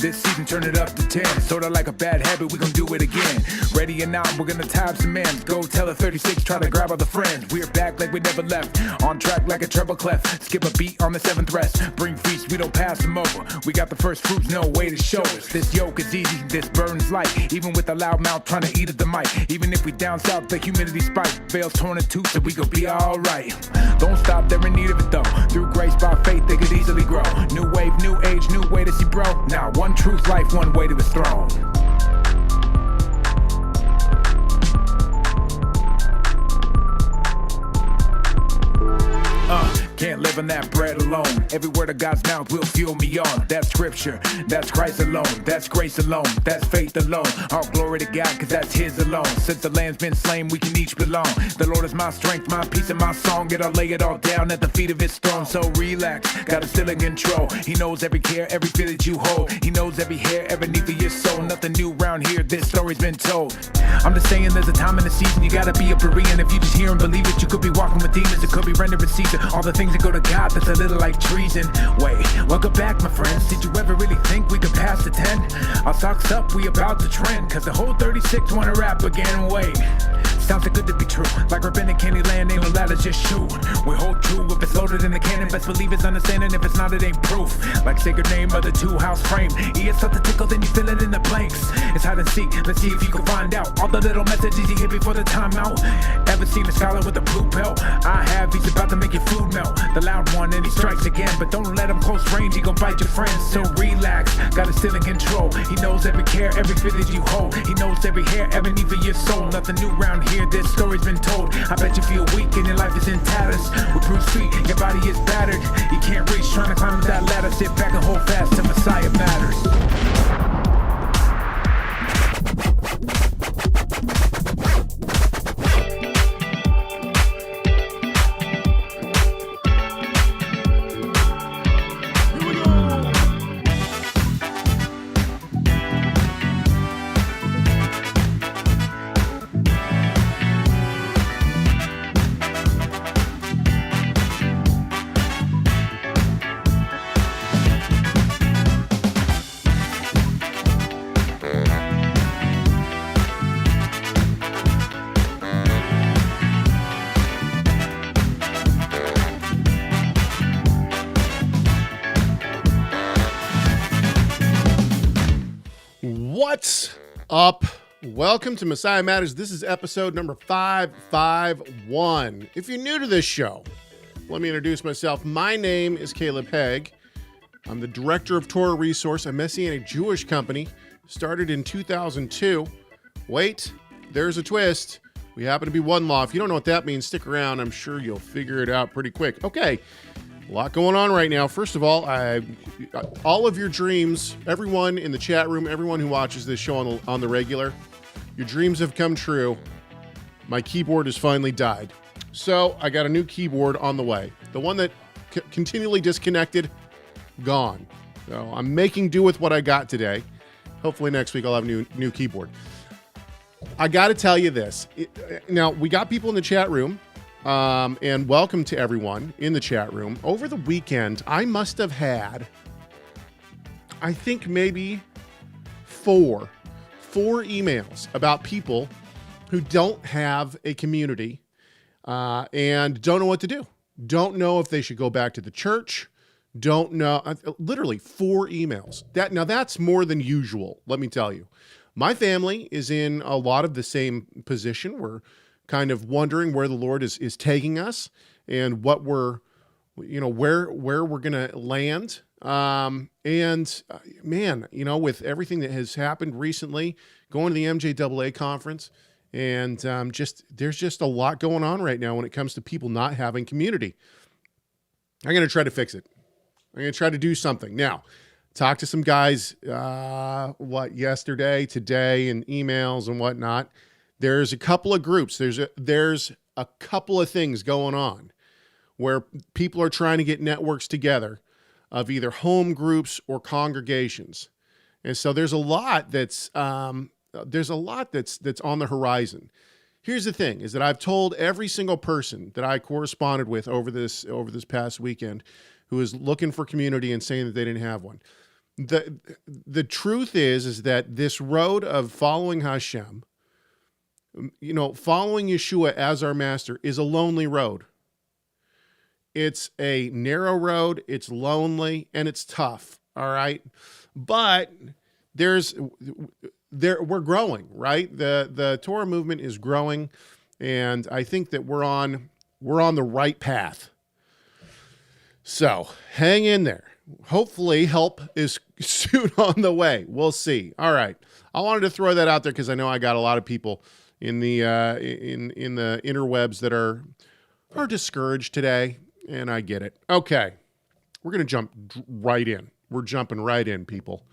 This season turn it up to 10. Sorta like a bad habit, we gon' do it again. Ready or not, we're gonna tie up some men. Go tell a 36, try to grab all the friends. We're back like we never left. On track like a treble clef. Skip a beat on the 7th rest. Bring feast, we don't pass them over. We got the first fruits, no way to show us. This yoke is easy, this burns light. Even with a loud mouth trying to eat at the mic. Even if we down south, the humidity spike. Veils torn in two, so we gon' be alright. Don't stop, they're in need of it though. Through grace by faith, they could easily grow. New wave, new age, new way to see bro. Now one truth, life, one way to his throne. Can't live on that bread alone. Every word of God's mouth will fuel me on. That's scripture, that's Christ alone. That's grace alone, that's faith alone. All glory to God, cause that's his alone. Since the lamb's been slain, we can each belong. The Lord is my strength, my peace, and my song. Yet I'll lay it all down at the feet of his throne. So relax, got it still in control. He knows every care, every fear that you hold. He knows every hair, every need for your soul. Nothing new around here, this story's been told. I'm just saying there's a time in the season you gotta be a Berean. If you just hear and believe it, you could be walking with demons. It could be rendering season. All the things that go to God, that's a little like treason. Wait, welcome back my friends. Did you ever really think we could pass the 10? Our socks up, we about to trend. Cause the whole 36 wanna rap again. Wait, sounds so good to be true. Like Rabbinic Land, ain't no ladder, just shoot. We hold true if it's loaded in the cannon. Best believe it's understanding, if it's not it ain't proof. Like sacred name of the 2-house frame. He gets something tickle, then you fill it in the blanks. It's hide and seek, let's see if you can find out all the little messages you hit before the timeout. Ever seen a scholar with a blue belt? I have, he's about to make your food melt. The loud one and he strikes again, but don't let him close range, he gon' bite your friends. So relax, got it still in control. He knows every care, every fear that you hold. He knows every hair, every need for your soul. Nothing new around here, this story's been told. I bet you feel weak and your life is in tatters. With Bruce Street, your body is battered. You can't reach, trying to climb up that ladder. Sit back and hold fast till Messiah matters. What's up? Welcome to Messiah Matters. This is episode number 551. If you're new to this show, let me introduce myself. My name is Caleb Hegg. I'm the director of Torah Resource, a Messianic Jewish company, started in 2002. Wait, there's a twist. We happen to be one law. If you don't know what that means, stick around. I'm sure you'll figure it out pretty quick. Okay. A lot going on right now. First of all, all of your dreams, everyone in the chat room, everyone who watches this show on the regular, your dreams have come true. My keyboard has finally died. So I got a new keyboard on the way. The one that continually disconnected, gone. So I'm making do with what I got today. Hopefully next week I'll have a new keyboard. I got to tell you this. Now, we got people in the chat room. And welcome to everyone in the chat room. Over the weekend, I must have had, I think maybe four emails about people who don't have a community and don't know what to do. Don't know if they should go back to the church. Don't know. Literally 4 emails. That's more than usual, let me tell you. My family is in a lot of the same position. We're kind of wondering where the Lord is taking us and what where we're going to land. Man, with everything that has happened recently, going to the MJAA conference, and there's just a lot going on right now when it comes to people not having community. I'm going to try to fix it. I'm going to try to do something. Now, talk to some guys, yesterday, today, and emails and whatnot. There's a couple of groups. There's a couple of things going on where people are trying to get networks together of either home groups or congregations. And so there's a lot that's on the horizon. Here's the thing, is that I've told every single person that I corresponded with over this past weekend who is looking for community and saying that they didn't have one. the truth is that this road of following Hashem, following Yeshua as our master, is a lonely road. It's a narrow road, it's lonely, and it's tough, all right? But we're growing, right? The Torah movement is growing, and I think that we're on the right path. So hang in there. Hopefully help is soon on the way. We'll see. All right. I wanted to throw that out there because I know I got a lot of people in the in the interwebs that are discouraged today, and I get it. Okay. We're going to jump right in. We're jumping right in, people.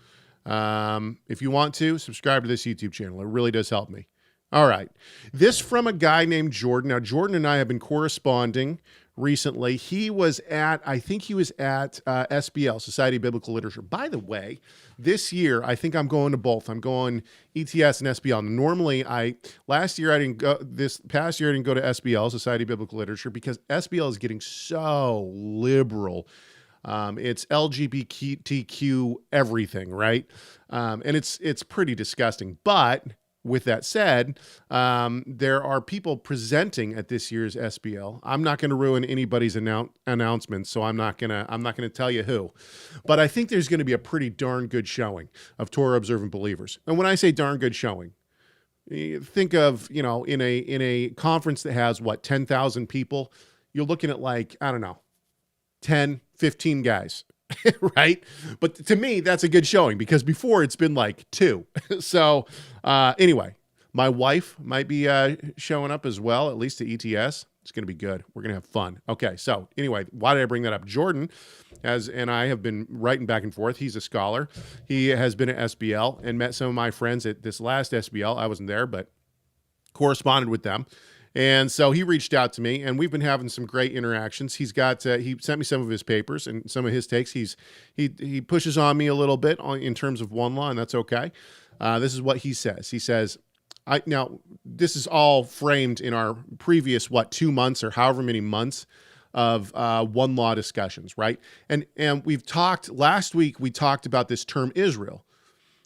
If you want to, subscribe to this YouTube channel. It really does help me. All right. This from a guy named Jordan. Now, Jordan and I have been corresponding recently. He was at SBL, Society of Biblical Literature. By the way, this year, I think I'm going to both. I'm going ETS and SBL. Normally, this past year, I didn't go to SBL, Society of Biblical Literature, because SBL is getting so liberal. It's LGBTQ everything, right? And it's pretty disgusting. But with that said, there are people presenting at this year's SBL. I'm not going to ruin anybody's announcements, so I'm not gonna tell you who. But I think there's going to be a pretty darn good showing of Torah observant believers. And when I say darn good showing, think of in a conference that has 10,000 people, you're looking at 10, 15 guys, right? But to me, that's a good showing because before it's been 2. So anyway, my wife might be showing up as well, at least to ETS. It's going to be good. We're going to have fun. Okay, so anyway, why did I bring that up? Jordan and I have been writing back and forth. He's a scholar. He has been at SBL and met some of my friends at this last SBL. I wasn't there, but corresponded with them. And so he reached out to me, and we've been having some great interactions. He sent me some of his papers and some of his takes. He pushes on me a little bit in terms of one law, and that's okay. This is what he says. He says, now this is all framed in our previous 2 months or however many months of one law discussions, right? And we've talked last week. We talked about this term Israel.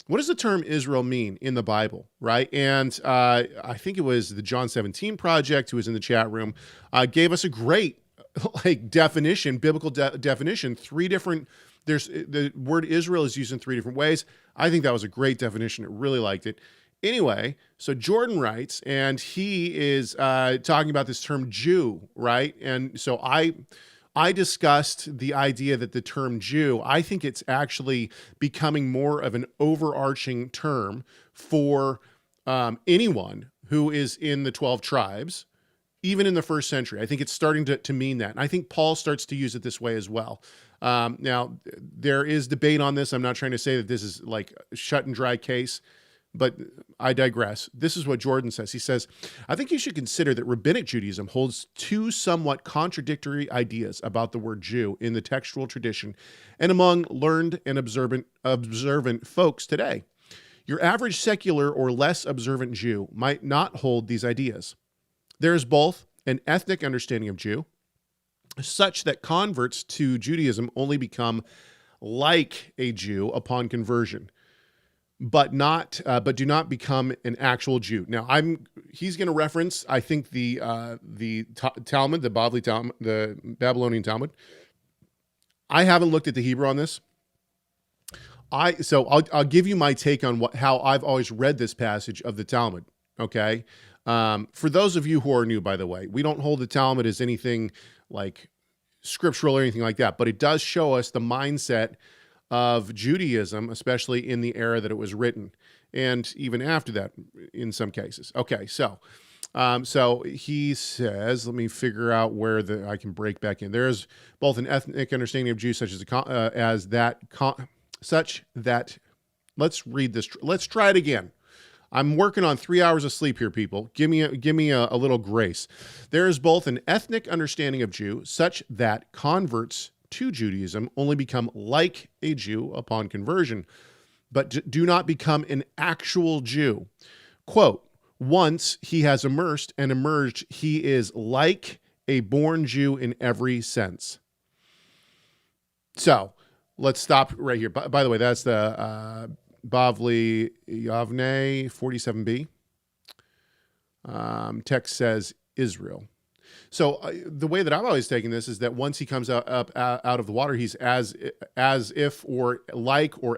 What does the term Israel mean in the Bible, right? And I think it was the John 17 Project, who was in the chat room, gave us a great definition, biblical definition. The word Israel is used in 3 different ways. I think that was a great definition. I really liked it. Anyway, so Jordan writes, and he is talking about this term Jew, right? And so I discussed the idea that the term Jew, I think it's actually becoming more of an overarching term for anyone who is in the 12 tribes, even in the first century. I think it's starting to mean that. And I think Paul starts to use it this way as well. Now, there is debate on this. I'm not trying to say that this is a shut and dry case, but I digress. This is what Jordan says. He says, I think you should consider that Rabbinic Judaism holds 2 somewhat contradictory ideas about the word Jew in the textual tradition and among learned and observant folks today. Your average secular or less observant Jew might not hold these ideas. There is both an ethnic understanding of Jew, such that converts to Judaism only become like a Jew upon conversion, but do not become an actual Jew. Now, he's going to reference, I think, the Talmud, the Bavli Talmud, the Babylonian Talmud. I haven't looked at the Hebrew on this. So I'll give you my take on how I've always read this passage of the Talmud. Okay, for those of you who are new, by the way, we don't hold the Talmud as anything like scriptural or anything like that, but it does show us the mindset of Judaism, especially in the era that it was written, and even after that, in some cases. Okay, so he says, let me figure out where I can break back in. There is both an ethnic understanding of Jews, such that. Let's read this. Let's try it again. I'm working on 3 hours of sleep here, people. Give me a little grace. There is both an ethnic understanding of Jew, such that converts to Judaism only become like a Jew upon conversion, but do not become an actual Jew. Quote, once he has emerged, he is like a born Jew in every sense. So let's stop right here. By the way, that's the Bavli Yavne 47b. Text says Israel. So the way that I've always taken this is that once he comes out of the water, he's as if or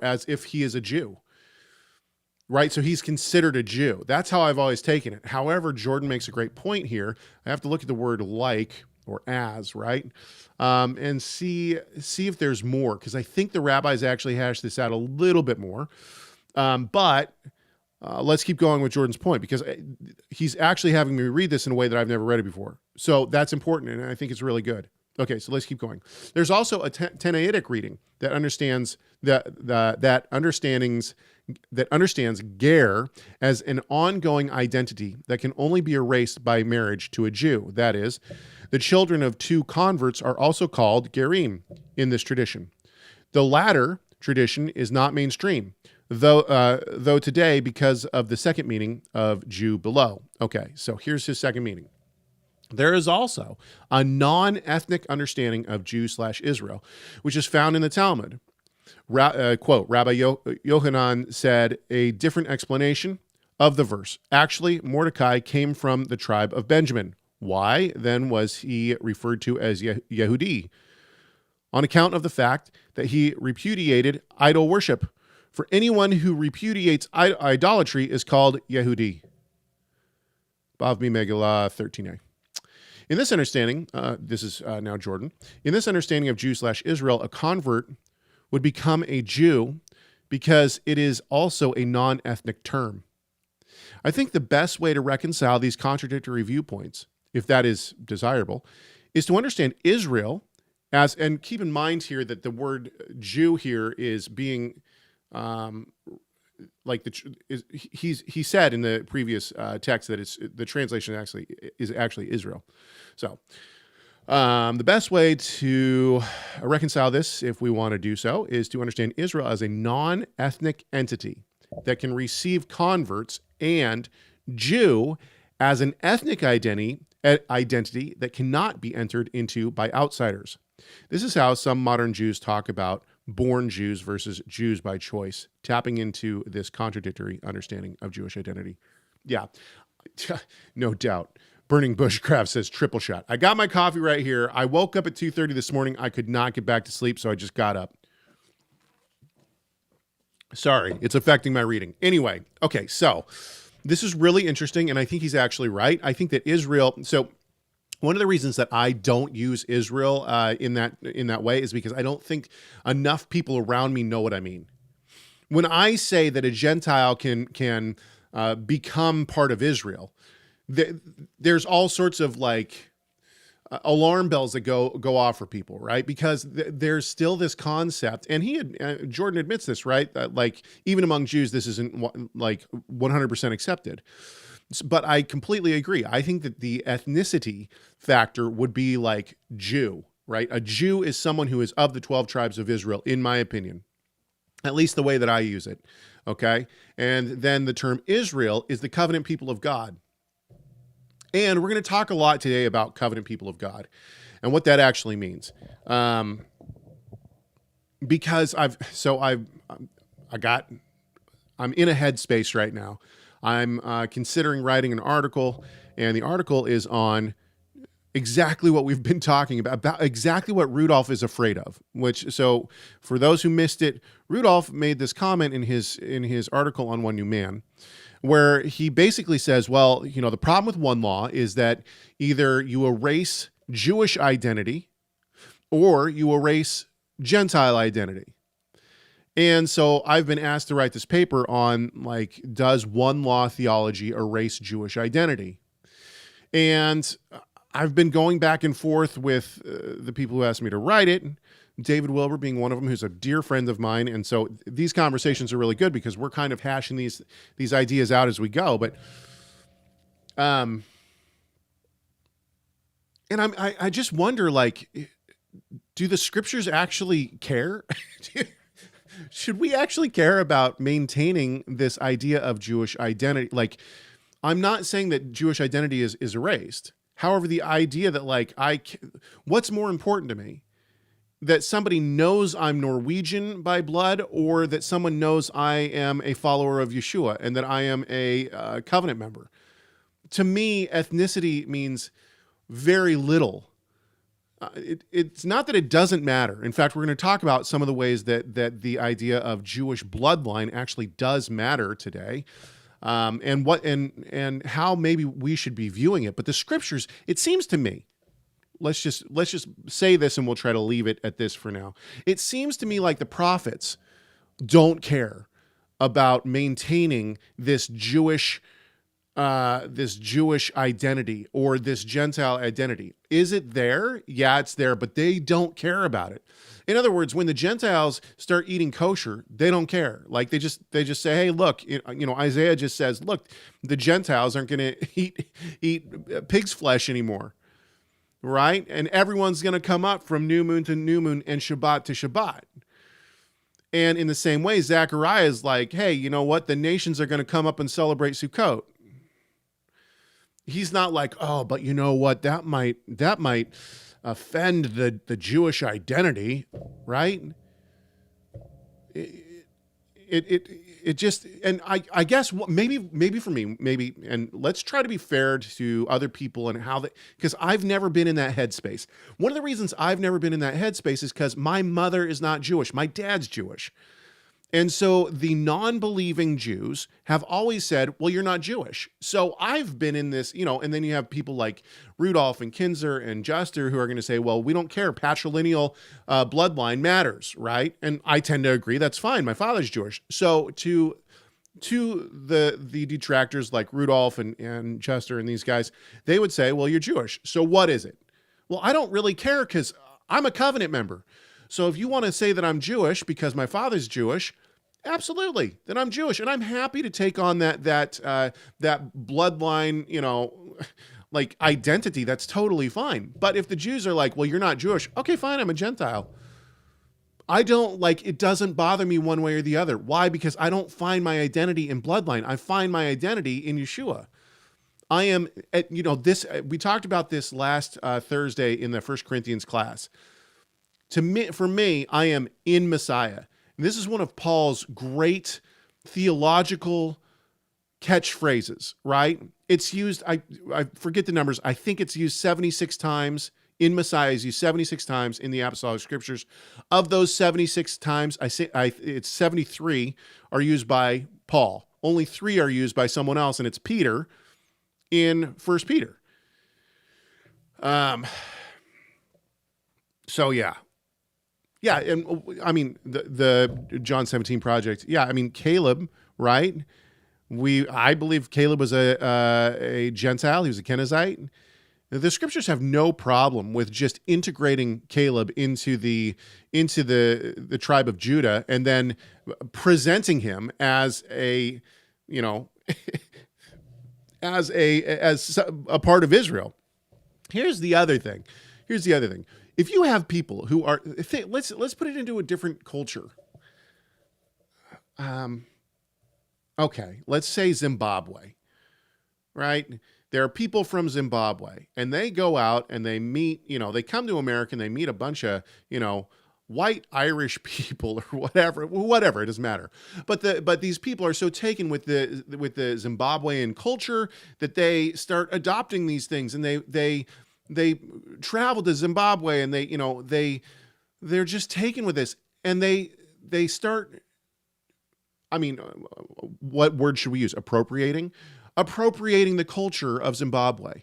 as if he is a Jew, right? So he's considered a Jew. That's how I've always taken it. However, Jordan makes a great point here. I have to look at the word like or as, right? And see if there's more, because I think the rabbis actually hash this out a little bit more. But let's keep going with Jordan's point, because he's actually having me read this in a way that I've never read it before. So that's important, and I think it's really good. Okay, so let's keep going. There's also a Tannaitic reading that understands that understands ger as an ongoing identity that can only be erased by marriage to a Jew. That is, the children of two converts are also called gerim in this tradition. The latter tradition is not mainstream, though today, because of the second meaning of Jew below. Okay, so here's his second meaning. There is also a non-ethnic understanding of Jew/Israel, which is found in the Talmud. Quote, Rabbi Yochanan said a different explanation of the verse. Actually, Mordecai came from the tribe of Benjamin. Why, then, was he referred to as Yehudi? On account of the fact that he repudiated idol worship. For anyone who repudiates idolatry is called Yehudi. Bavmi Megillah 13a. In this understanding, this is now Jordan, in this understanding of Jew/Israel, a convert would become a Jew because it is also a non-ethnic term. I think the best way to reconcile these contradictory viewpoints, if that is desirable, is to understand Israel as, and keep in mind here that the word Jew here is being he said in the previous text that it's the translation is actually Israel. So the best way to reconcile this, if we want to do so, is to understand Israel as a non-ethnic entity that can receive converts, and Jew as an ethnic identity that cannot be entered into by outsiders. This is how some modern Jews talk about born Jews versus Jews by choice, tapping into this contradictory understanding of Jewish identity. Yeah, no doubt. Burning Bushcraft says triple shot. I got my coffee right here. I woke up at 2:30 this morning. I could not get back to sleep, so I just got up. Sorry, it's affecting my reading. Anyway, okay, so this is really interesting, and I think he's actually right. I think that Israel, so one of the reasons that I don't use Israel in that way is because I don't think enough people around me know what I mean. When I say that a Gentile can become part of Israel, there's all sorts of alarm bells that go off for people, right? Because there's still this concept, and Jordan admits this, right? That even among Jews, this isn't 100% accepted. But I completely agree. I think that the ethnicity factor would be like Jew, right? A Jew is someone who is of the 12 tribes of Israel, in my opinion, at least the way that I use it, okay? And then the term Israel is the covenant people of God. And we're going to talk a lot today about covenant people of God and what that actually means. Because I'm in a headspace right now. I'm considering writing an article, and the article is on exactly what we've been talking about exactly what Rudolph is afraid of. So for those who missed it, Rudolph made this comment in his article on One New Man, where he basically says, well, the problem with one law is that either you erase Jewish identity or you erase Gentile identity. And so I've been asked to write this paper on, does one law theology erase Jewish identity? And I've been going back and forth with the people who asked me to write it, David Wilbur being one of them, who's a dear friend of mine. And so these conversations are really good because we're kind of hashing these ideas out as we go. But, and I just wonder, do the scriptures actually care? Should we actually care about maintaining this idea of Jewish identity? I'm not saying that Jewish identity is erased. However, the idea that what's more important to me? that somebody knows I'm Norwegian by blood, or that someone knows I am a follower of Yeshua and that I am a covenant member. To me, ethnicity means very little. It's not that it doesn't matter. In fact, we're going to talk about some of the ways that the idea of Jewish bloodline actually does matter today, and how maybe we should be viewing it. But the scriptures, it seems to me, let's just say this and we'll try to leave it at this for now. It seems to me like the prophets don't care about maintaining this Jewish identity or this Gentile identity. Is it there? Yeah, it's there, but they don't care about it. In other words, when the Gentiles start eating kosher, they don't care. Like they just say, hey, look, Isaiah just says, look, the Gentiles aren't going to eat pig's flesh anymore, right? And everyone's going to come up from new moon to new moon and Shabbat to Shabbat. And in the same way, Zechariah is like, hey, you know what? The nations are going to come up and celebrate Sukkot. He's not like, oh, but you know what? That might offend the Jewish identity, right? It just, and I guess maybe for me, and let's try to be fair to other people and how because I've never been in that headspace. One of the reasons I've never been in that headspace is because my mother is not Jewish. My dad's Jewish. And so the non-believing Jews have always said, well, you're not Jewish. So I've been in this, and then you have people like Rudolph and Keicher and Juster who are going to say, well, we don't care. Patrilineal bloodline matters, right? And I tend to agree. That's fine. My father's Jewish. So to the detractors like Rudolph and Juster and these guys, they would say, well, you're Jewish. So what is it? Well, I don't really care because I'm a covenant member. So if you want to say that I'm Jewish because my father's Jewish, absolutely, then I'm Jewish, and I'm happy to take on that bloodline, like identity. That's totally fine. But if the Jews are like, well, you're not Jewish, okay, fine, I'm a Gentile. I don't it doesn't bother me one way or the other. Why? Because I don't find my identity in bloodline. I find my identity in Yeshua. I am, this. We talked about this last Thursday in the 1 Corinthians class. For me, I am in Messiah. And this is one of Paul's great theological catchphrases, right? It's used, I forget the numbers. I think it's used 76 times. In Messiah is used 76 times in the apostolic scriptures. Of those 76 times, it's 73 are used by Paul. Only 3 are used by someone else, and it's Peter in 1 Peter. So yeah. Yeah, and I mean the John 17 project. Yeah, I mean Caleb, right? I believe Caleb was a Gentile. He was a Kenizzite. The scriptures have no problem with just integrating Caleb into the tribe of Judah and then presenting him as a as a part of Israel. Here's the other thing. If you have people who are, let's put it into a different culture. Okay, let's say Zimbabwe, right? There are people from Zimbabwe, and they go out and they meet, they come to America and they meet a bunch of, white Irish people or whatever, it doesn't matter. But these people are so taken with the Zimbabwean culture that they start adopting these things, and they travel to Zimbabwe, and they're just taken with this, and they start. I mean, what word should we use? Appropriating the culture of Zimbabwe.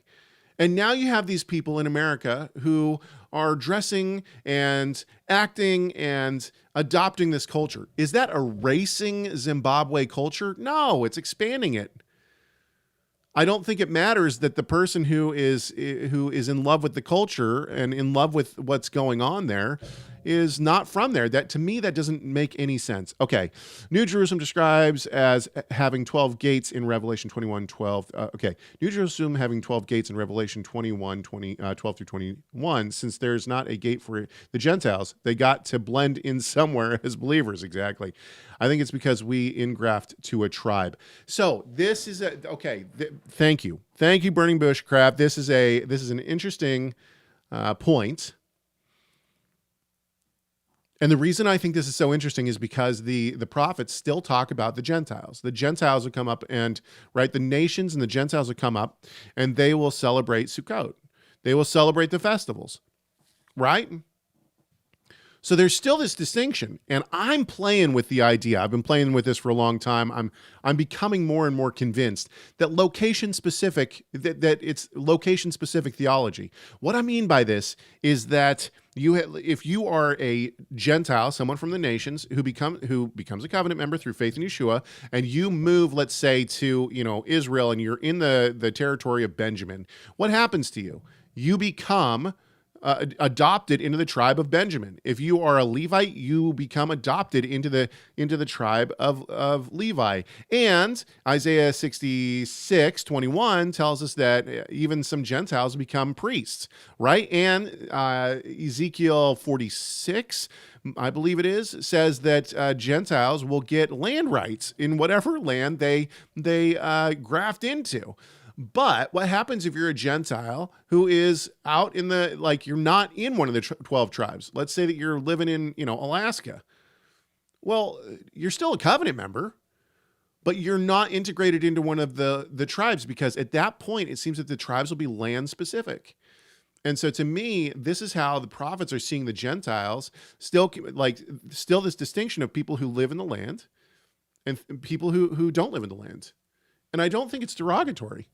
And now you have these people in America who are dressing and acting and adopting this culture. Is that erasing Zimbabwe culture? No, it's expanding it. I don't think it matters that the person who is in love with the culture and in love with what's going on there is not from there. That, to me, that doesn't make any sense. Okay. New Jerusalem describes as having 12 gates in Revelation 21:12. Okay. New Jerusalem having 12 gates in Revelation 12 through 21. Since there's not a gate for the Gentiles, they got to blend in somewhere as believers. Exactly. I think it's because we ingraft to a tribe. So this is okay. Thank you. Thank you, Burning Bush Crap. This is an interesting point. And the reason I think this is so interesting is because the prophets still talk about the Gentiles. The Gentiles will come up and, right, the nations and the Gentiles will come up and they will celebrate Sukkot. They will celebrate the festivals, right? So there's still this distinction, and I'm playing with the idea. I've been playing with this for a long time. I'm becoming more and more convinced that location specific, that it's location specific theology. What I mean by this is that if you are a Gentile, someone from the nations who becomes a covenant member through faith in Yeshua, and you move, let's say, to Israel, and you're in the territory of Benjamin, what happens to you? You become adopted into the tribe of Benjamin. If you are a Levite, you become adopted into the tribe of Levi. And Isaiah 66:21 tells us that even some Gentiles become priests, right? And Ezekiel 46, I believe it is, says that Gentiles will get land rights in whatever land they graft into. But what happens if you're a Gentile who is out in you're not in one of the 12 tribes? Let's say that you're living in, Alaska. Well, you're still a covenant member, but you're not integrated into one of the tribes, because at that point, it seems that the tribes will be land specific. And so to me, this is how the prophets are seeing the Gentiles, still this distinction of people who live in the land and people who don't live in the land. And I don't think it's derogatory.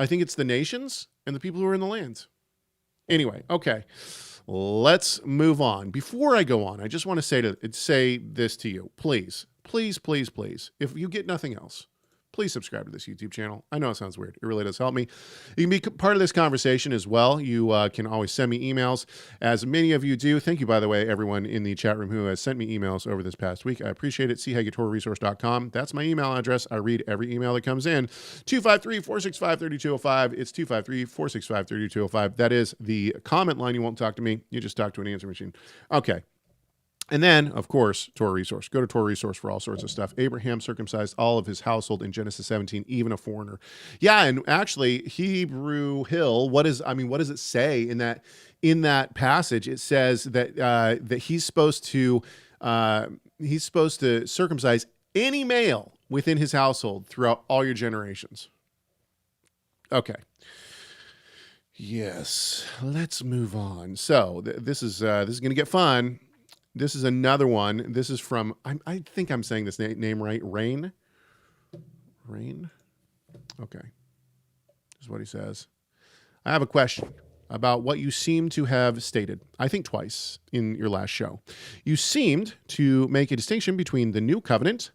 I think it's the nations and the people who are in the land. Anyway, okay, let's move on. Before I go on, I just want to say this to you. Please, please, please, please, if you get nothing else, please subscribe to this YouTube channel. I know it sounds weird. It really does help me. You can be part of this conversation as well. You can always send me emails, as many of you do. Thank you, by the way, everyone in the chat room who has sent me emails over this past week. I appreciate it. CHageTorahResource.com. That's my email address. I read every email that comes in. 253-465-3205. It's 253-465-3205. That is the comment line. You won't talk to me. You just talk to an answer machine. Okay. And then, of course, Torah Resource. Go to Torah Resource for all sorts of stuff. Abraham circumcised all of his household in Genesis 17, even a foreigner. Yeah, and actually, Hebrew Hill, what does it say in that passage? It says that he's supposed to circumcise any male within his household throughout all your generations. Okay. Yes, let's move on. So this is going to get fun. This is another one. This is from, I think I'm saying this name right. Rain. Okay. This is what he says. I have a question about what you seem to have stated, I think twice in your last show. You seemed to make a distinction between the new covenant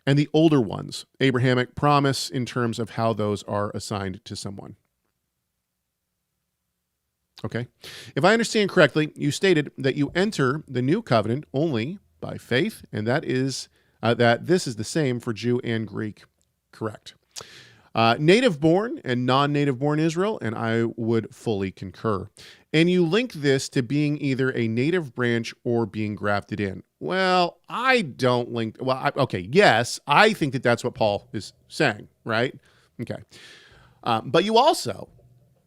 and the older ones, Abrahamic Promise, in terms of how those are assigned to someone. Okay. If I understand correctly, you stated that you enter the new covenant only by faith, and that is that this is the same for Jew and Greek. Correct. Native born and non-native born Israel, and I would fully concur. And you link this to being either a native branch or being grafted in. Well, I don't link. Well, okay. Yes, I think that that's what Paul is saying, right? Okay. But you also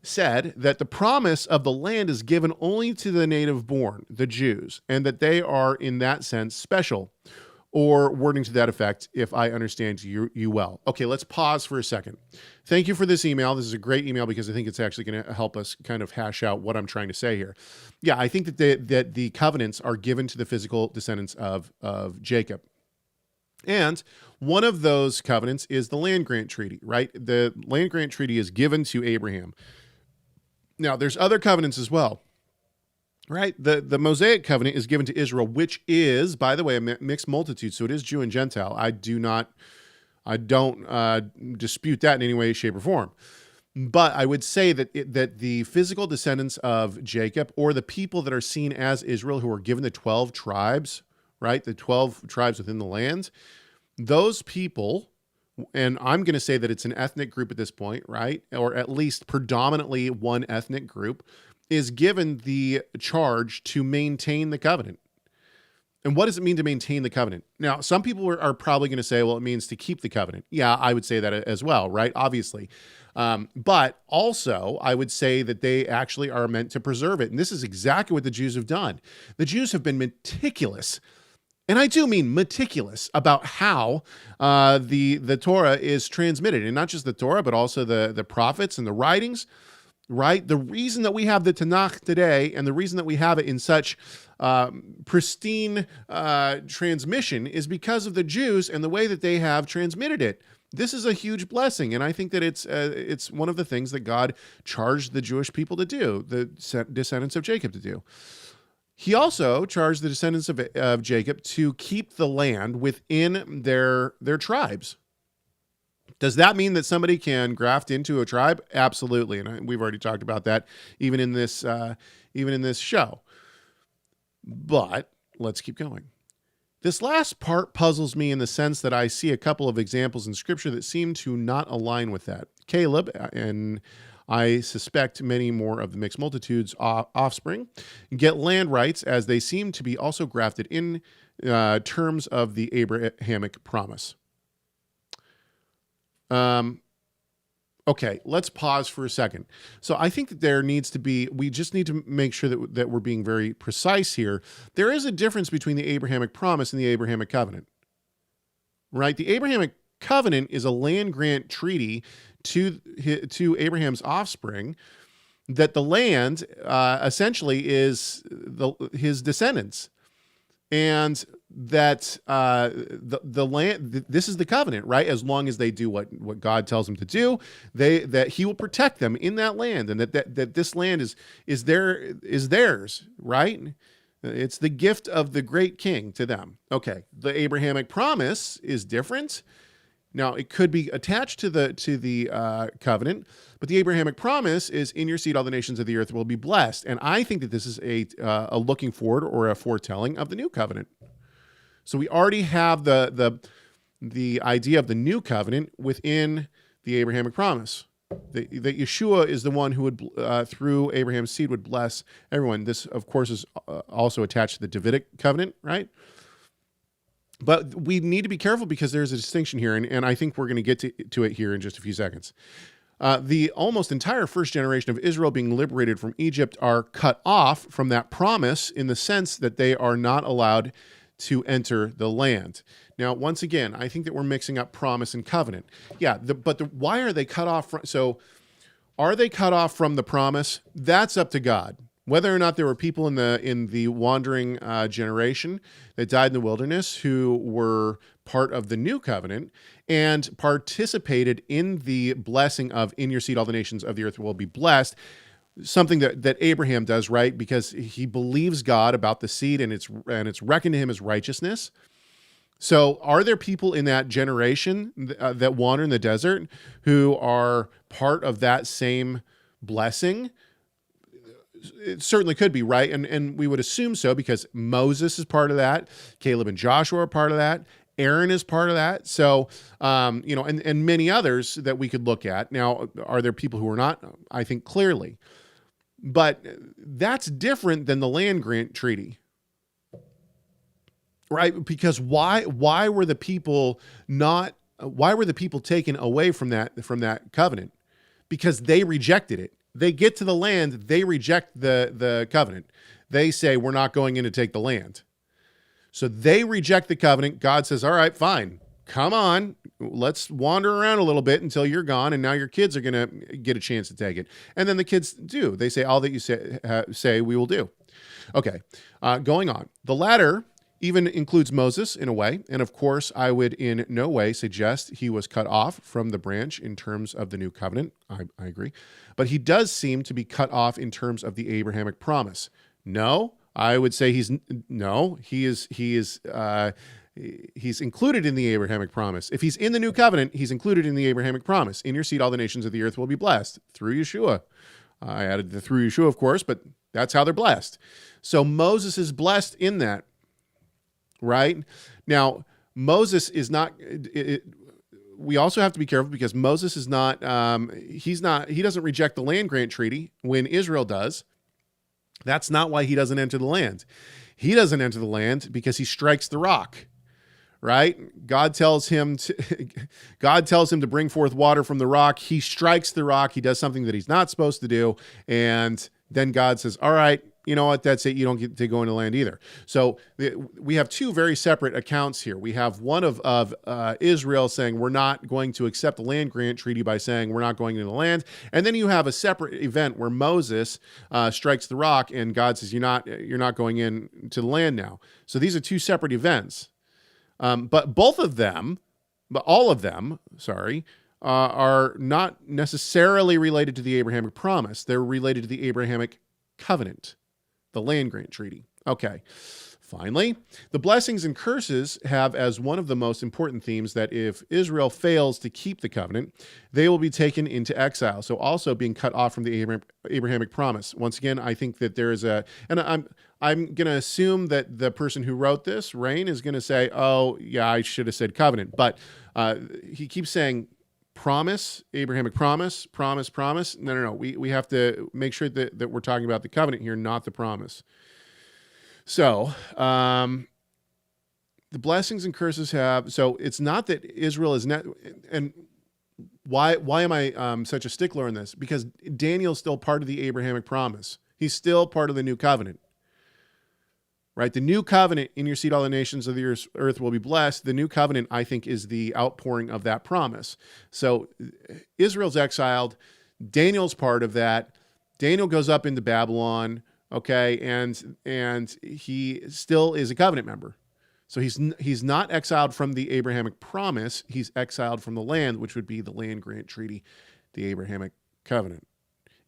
said that the promise of the land is given only to the native born, the Jews, and that they are in that sense special, or wording to that effect, if I understand you well. Okay, let's pause for a second. Thank you for this email. This is a great email because I think it's actually going to help us kind of hash out what I'm trying to say here. Yeah, I think that the covenants are given to the physical descendants of Jacob. And one of those covenants is the land grant treaty, right? The land grant treaty is given to Abraham. Now, there's other covenants as well, right? The Mosaic covenant is given to Israel, which is, by the way, a mixed multitude. So it is Jew and Gentile. I don't dispute that in any way, shape, or form. But I would say that the physical descendants of Jacob, or the people that are seen as Israel, who are given the 12 tribes, right? The 12 tribes within the land, those people, and I'm going to say that it's an ethnic group at this point, right? Or at least predominantly one ethnic group, is given the charge to maintain the covenant. And what does it mean to maintain the covenant? Now, some people are probably going to say, well, it means to keep the covenant. Yeah, I would say that as well, right? Obviously. But also, I would say that they actually are meant to preserve it. And this is exactly what the Jews have done. The Jews have been meticulous, and I do mean meticulous, about how the Torah is transmitted. And not just the Torah, but also the prophets and the writings, right? The reason that we have the Tanakh today, and the reason that we have it in such pristine transmission, is because of the Jews and the way that they have transmitted it. This is a huge blessing, and I think that it's one of the things that God charged the Jewish people to do, the descendants of Jacob to do. He also charged the descendants of Jacob to keep the land within their tribes. Does that mean that somebody can graft into a tribe? Absolutely, and we've already talked about that even in this show. But let's keep going. This last part puzzles me in the sense that I see a couple of examples in Scripture that seem to not align with that. Caleb, and I suspect many more of the mixed multitude's offspring, get land rights, as they seem to be also grafted in terms of the Abrahamic promise. Okay, let's pause for a second. So I think that we just need to make sure that we're being very precise here. There is a difference between the Abrahamic Promise and the Abrahamic Covenant, right? The Abrahamic Covenant is a land grant treaty to Abraham's offspring, that the land essentially is his descendants. And that the land, this is the covenant, right? As long as they do what God tells them to do, that He will protect them in that land, and that this land is theirs, right? It's the gift of the great King to them. Okay, the Abrahamic promise is different. Now, it could be attached to the covenant, but the Abrahamic promise is, in your seed all the nations of the earth will be blessed. And I think that this is a looking forward or a foretelling of the new covenant. So we already have the idea of the new covenant within the Abrahamic promise. That Yeshua is the one who would, through Abraham's seed, would bless everyone. This, of course, is also attached to the Davidic covenant, right? But we need to be careful because there's a distinction here, and I think we're going to get to it here in just a few seconds. The almost entire first generation of Israel being liberated from Egypt are cut off from that promise in the sense that they are not allowed to enter the land. Now, once again, I think that we're mixing up promise and covenant. Yeah, why are they cut off? So are they cut off from the promise? That's up to God. Whether or not there were people in the wandering generation that died in the wilderness who were part of the new covenant and participated in the blessing of, in your seed all the nations of the earth will be blessed, something that Abraham does, right? Because he believes God about the seed, and it's reckoned to him as righteousness. So are there people in that generation that wander in the desert who are part of that same blessing? It certainly could be, right? And we would assume so because Moses is part of that. Caleb and Joshua are part of that. Aaron is part of that. So, and many others that we could look at. Now, are there people who are not? I think clearly. But that's different than the land grant treaty, right? Because why were the people taken away from that covenant? Because they rejected it. They get to the land, they reject the covenant. They say, we're not going in to take the land. So they reject the covenant. God says, all right, fine. Come on. Let's wander around a little bit until you're gone, and now your kids are going to get a chance to take it. And then the kids do. They say, all that you say we will do. Okay, going on. The latter even includes Moses in a way. And of course, I would in no way suggest he was cut off from the branch in terms of the new covenant. I agree. But he does seem to be cut off in terms of the Abrahamic promise. No, I would say he's included in the Abrahamic promise. If he's in the new covenant, he's included in the Abrahamic promise. In your seed, all the nations of the earth will be blessed through Yeshua. I added the through Yeshua, of course, but that's how they're blessed. So Moses is blessed in that. Right? Now, Moses is not, we also have to be careful because Moses is not, he doesn't reject the land grant treaty when Israel does. That's not why he doesn't enter the land. He doesn't enter the land because he strikes the rock, right? God tells him to bring forth water from the rock. He strikes the rock. He does something that he's not supposed to do. And then God says, all right, you know what? That's it. You don't get to go into land either. So we have two very separate accounts here. We have one of Israel saying we're not going to accept the land grant treaty by saying we're not going into the land. And then you have a separate event where Moses strikes the rock and God says, you're not going into the land now. So these are two separate events. But all of them, are not necessarily related to the Abrahamic Promise. They're related to the Abrahamic Covenant, the land grant treaty. Okay. Finally, the blessings and curses have as one of the most important themes that if Israel fails to keep the covenant, they will be taken into exile. So also being cut off from the Abrahamic Promise. Once again, I think that there is and I'm going to assume that the person who wrote this, Rain, is going to say, oh, yeah, I should have said covenant. But he keeps saying promise, Abrahamic promise, promise. No. We have to make sure that we're talking about the covenant here, not the promise. So the blessings and curses have, so it's not that Israel is not, and why am I such a stickler on this? Because Daniel's still part of the Abrahamic promise. He's still part of the new covenant, right? The new covenant, in your seed all the nations of the earth will be blessed. The new covenant, I think, is the outpouring of that promise. So Israel's exiled. Daniel's part of that. Daniel goes up into Babylon. Okay, and he still is a covenant member. So he's not exiled from the Abrahamic Promise. He's exiled from the land, which would be the land grant treaty, the Abrahamic Covenant.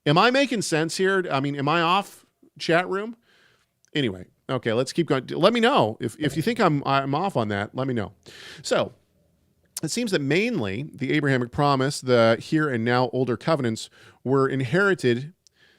Am I making sense here? I mean, am I off, chat room? Anyway, okay, let's keep going. Let me know if you think I'm off on that. Let me know. So it seems that mainly the Abrahamic Promise, the here and now older covenants, were inherited.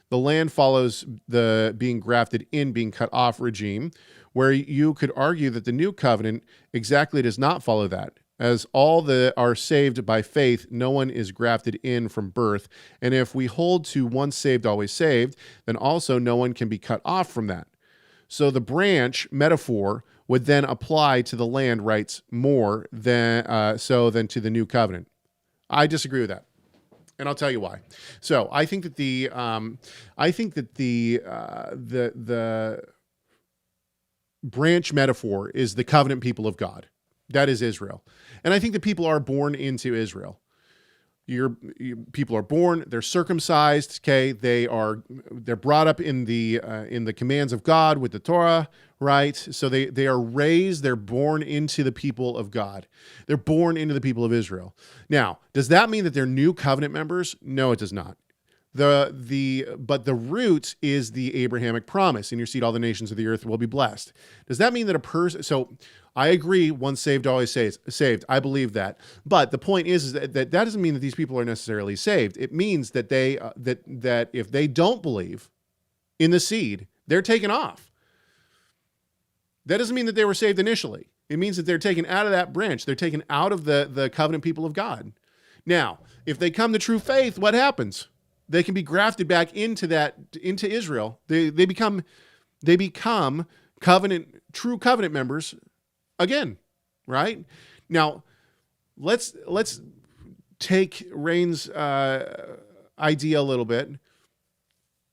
The land follows the being grafted in, being cut off regime, where you could argue that the new covenant exactly does not follow that. As all that are saved by faith, no one is grafted in from birth. And if we hold to once saved, always saved, then also no one can be cut off from that. So the branch metaphor would then apply to the land rights more than to the new covenant. I disagree with that. And I'll tell you why. So I think that the branch metaphor is the covenant people of God. That is Israel. And I think that people are born into Israel. People are born, they're circumcised, okay? They're brought up in the commands of God with the Torah, right? So they are raised, they're born into the people of God. They're born into the people of Israel. Now, does that mean that they're new covenant members? No, it does not. But the root is the Abrahamic promise. In your seed, all the nations of the earth will be blessed. Does that mean that a person? So I agree. Once saved, always saved. I believe that. But the point is that doesn't mean that these people are necessarily saved. It means that that if they don't believe in the seed, they're taken off. That doesn't mean that they were saved initially. It means that they're taken out of that branch. They're taken out of the covenant people of God. Now, if they come to true faith, what happens? They can be grafted back into Israel. They become true covenant members again, right? Now, let's take Rain's idea a little bit.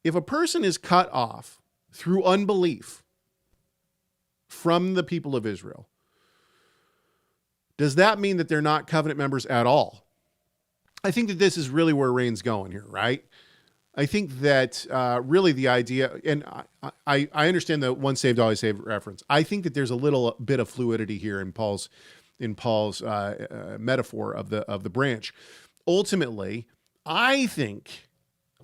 If a person is cut off through unbelief from the people of Israel, does that mean that they're not covenant members at all? I think that this is really where Rain's going here, right? I think that really the idea, and I understand the once saved, always saved reference. I think that there's a little bit of fluidity here in Paul's metaphor of the branch. Ultimately, I think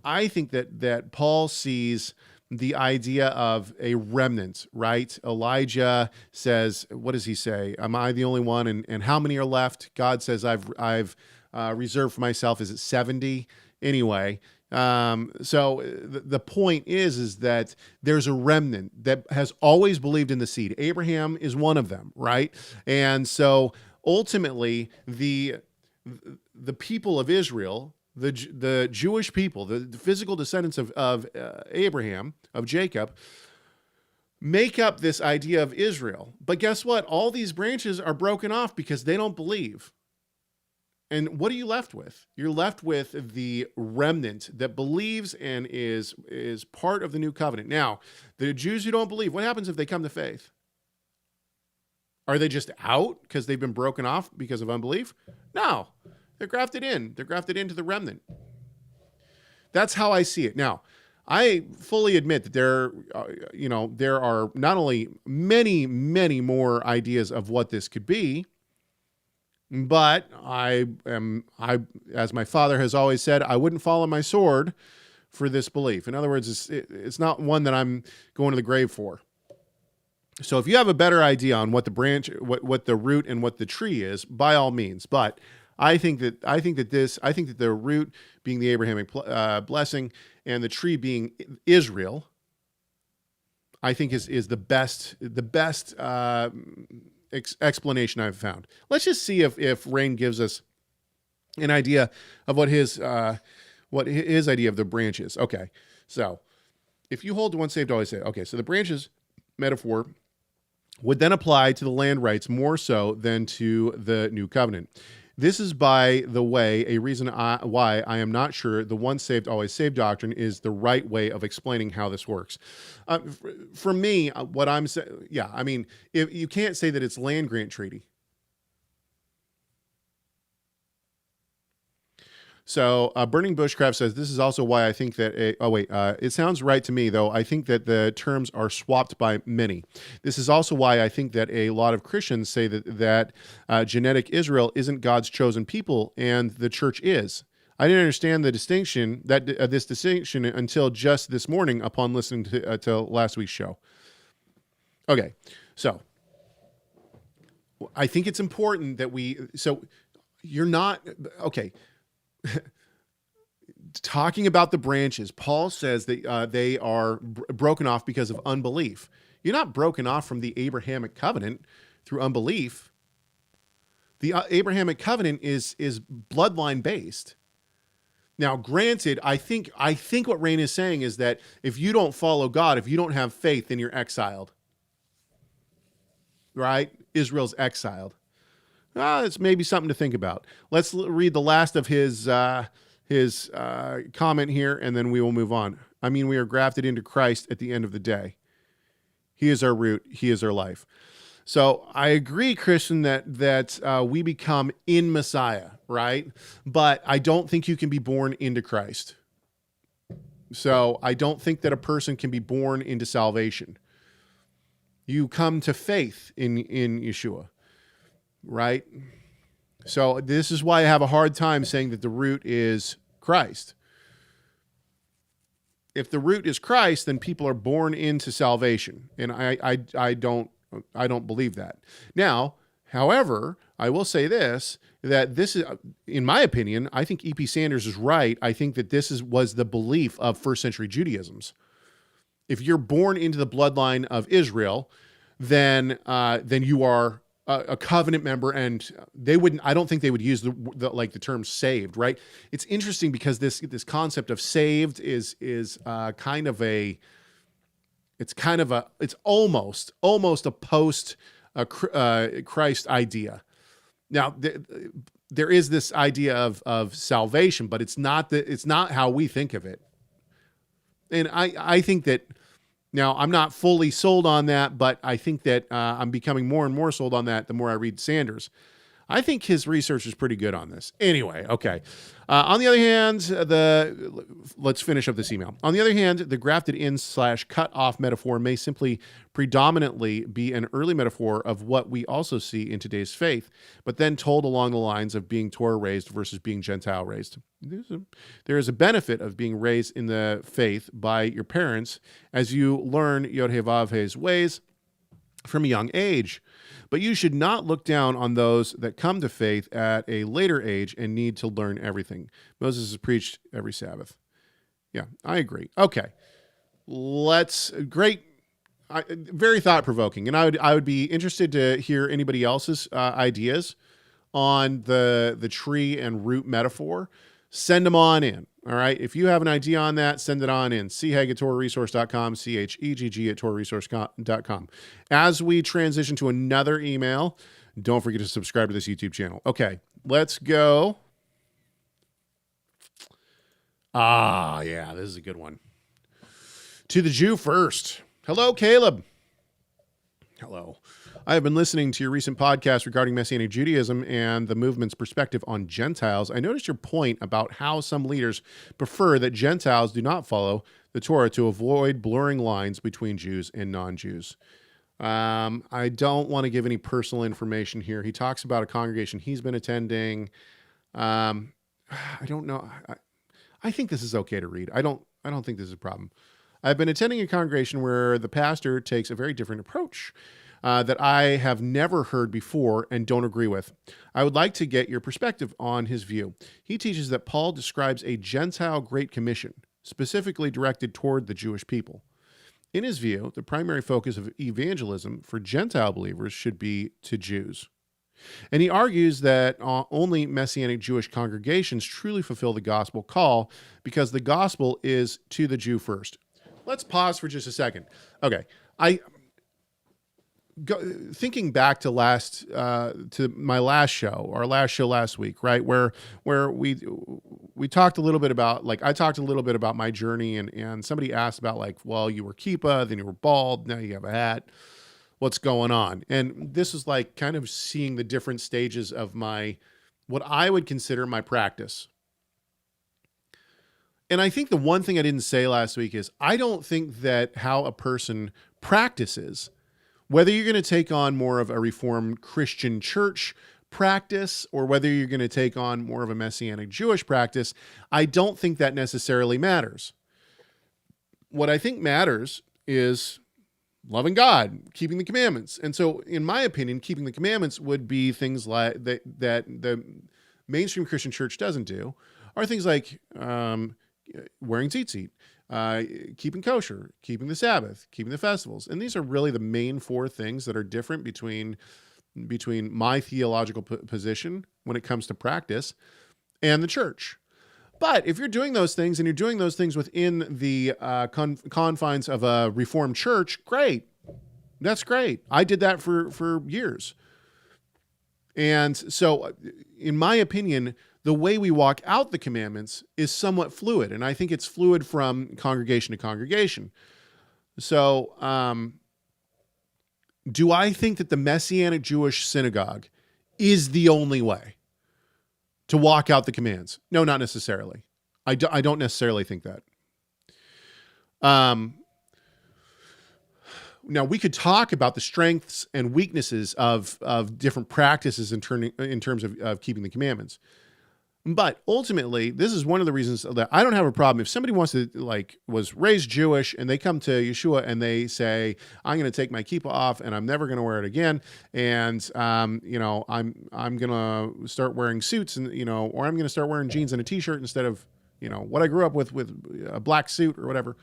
that Paul sees the idea of a remnant, right? Elijah says, what does he say? Am I the only one? And how many are left? God says, I've reserved for myself. Is it 70? Anyway, so the point is that there's a remnant that has always believed in the seed. Abraham is one of them, right? And so ultimately, the people of Israel, the Jewish people, the physical descendants of Abraham, of Jacob, make up this idea of Israel. But guess what? All these branches are broken off because they don't believe. And what are you left with? You're left with the remnant that believes and is part of the new covenant. Now, the Jews who don't believe, what happens if they come to faith? Are they just out because they've been broken off because of unbelief? No, they're grafted in. They're grafted into the remnant. That's how I see it. Now, I fully admit that there are not only many, many more ideas of what this could be, but as my father has always said, I wouldn't fall on my sword for this belief. In other words, it's not one that I'm going to the grave for. So if you have a better idea on what the branch, what the root and what the tree is, by all means. But I think that the root being the Abrahamic blessing and the tree being Israel, I think is the best explanation I've found. Let's just see if Rain gives us an idea of what his idea of the branch is. Okay, so if you hold to once saved, always saved. Okay, so the branches metaphor would then apply to the land rights more so than to the new covenant. This is, by the way, a reason why I am not sure the once saved, always saved doctrine is the right way of explaining how this works. For me, what I'm saying, if you can't say that it's land grant treaty. So Burning Bushcraft says, this is also why I think that, it sounds right to me, though. I think that the terms are swapped by many. This is also why I think that a lot of Christians say that genetic Israel isn't God's chosen people and the church is. I didn't understand the distinction, this distinction until just this morning upon listening to last week's show. Okay, so I think it's important that you're not, okay, talking about the branches, Paul says that they are broken off because of unbelief. You're not broken off from the Abrahamic Covenant through unbelief. The Abrahamic Covenant is bloodline based. Now, granted, I think what Rain is saying is that if you don't follow God, if you don't have faith, then you're exiled. Right? Israel's exiled. It's maybe something to think about. Let's read the last of his comment here, and then we will move on. I mean, we are grafted into Christ at the end of the day. He is our root. He is our life. So I agree, Christian, that we become in Messiah, right? But I don't think you can be born into Christ. So I don't think that a person can be born into salvation. You come to faith in Yeshua. Right? So this is why I have a hard time saying that the root is Christ. If the root is Christ, then people are born into salvation. And I don't believe that. Now, however, I will say this, that this is, in my opinion, I think E.P. Sanders is right. I think that this was the belief of first century Judaism's. If you're born into the bloodline of Israel, then you are a covenant member, and I don't think they would use the term saved, right? It's interesting because this concept of saved is it's almost a post Christ idea. Now there is this idea of salvation, but it's not how we think of it. And I think that, now, I'm not fully sold on that, but I think that I'm becoming more and more sold on that the more I read Sanders. I think his research is pretty good on this. Anyway, okay. On the other hand, let's finish up this email. On the other hand, the grafted in / cut off metaphor may simply predominantly be an early metaphor of what we also see in today's faith, but then told along the lines of being Torah raised versus being Gentile raised. There is a benefit of being raised in the faith by your parents as you learn Yod-Heh-Vav-Heh's ways from a young age. But you should not look down on those that come to faith at a later age and need to learn everything. Moses is preached every Sabbath. Yeah, I agree. Okay. Very thought-provoking. And I would be interested to hear anybody else's ideas on the tree and root metaphor. send them on in. All right. If you have an idea on that, send it on in. chegg@torahresource.com, chegg@torahresource.com. As we transition to another email, don't forget to subscribe to this YouTube channel. Okay, let's go. Yeah, this is a good one. To the Jew first. Hello, Caleb. Hello. I have been listening to your recent podcast regarding Messianic Judaism and the movement's perspective on Gentiles. I noticed your point about how some leaders prefer that Gentiles do not follow the Torah to avoid blurring lines between Jews and non-Jews. I don't want to give any personal information here. He talks about a congregation he's been attending. I don't know. I think this is okay to read. I don't think this is a problem. I've been attending a congregation where the pastor takes a very different approach that I have never heard before and don't agree with. I would like to get your perspective on his view. He teaches that Paul describes a Gentile Great Commission, specifically directed toward the Jewish people. In his view, the primary focus of evangelism for Gentile believers should be to Jews. And he argues that only Messianic Jewish congregations truly fulfill the gospel call because the gospel is to the Jew first. Let's pause for just a second. Okay, thinking back to my last show, our last show last week, right, where we talked a little bit about, like, I talked a little bit about my journey, and somebody asked about, like, well, you were kippah, then you were bald, now you have a hat. What's going on? And this is like kind of seeing the different stages of what I would consider my practice. And I think the one thing I didn't say last week is I don't think that how a person practices, whether you're going to take on more of a Reformed Christian church practice or whether you're going to take on more of a Messianic Jewish practice, I don't think that necessarily matters. What I think matters is loving God, keeping the commandments. And so, in my opinion, keeping the commandments would be things like that the mainstream Christian church doesn't do, are things like wearing tzitzit, keeping kosher, keeping the Sabbath, keeping the festivals. And these are really the main four things that are different between my theological position when it comes to practice and the church. But if you're doing those things and you're doing those things within the confines of a Reformed church, great. That's great. I did that for years. And so, in my opinion, the way we walk out the commandments is somewhat fluid. And I think it's fluid from congregation to congregation. So, do I think that the Messianic Jewish synagogue is the only way to walk out the commands? No, not necessarily. I don't necessarily think that. Now, we could talk about the strengths and weaknesses of different practices in terms of keeping the commandments. But ultimately, this is one of the reasons that I don't have a problem. If somebody wants to, was raised Jewish and they come to Yeshua and they say, I'm going to take my kippah off and I'm never going to wear it again. And, I'm going to start wearing suits and, or I'm going to start wearing jeans and a t-shirt instead of, what I grew up with a black suit or whatever.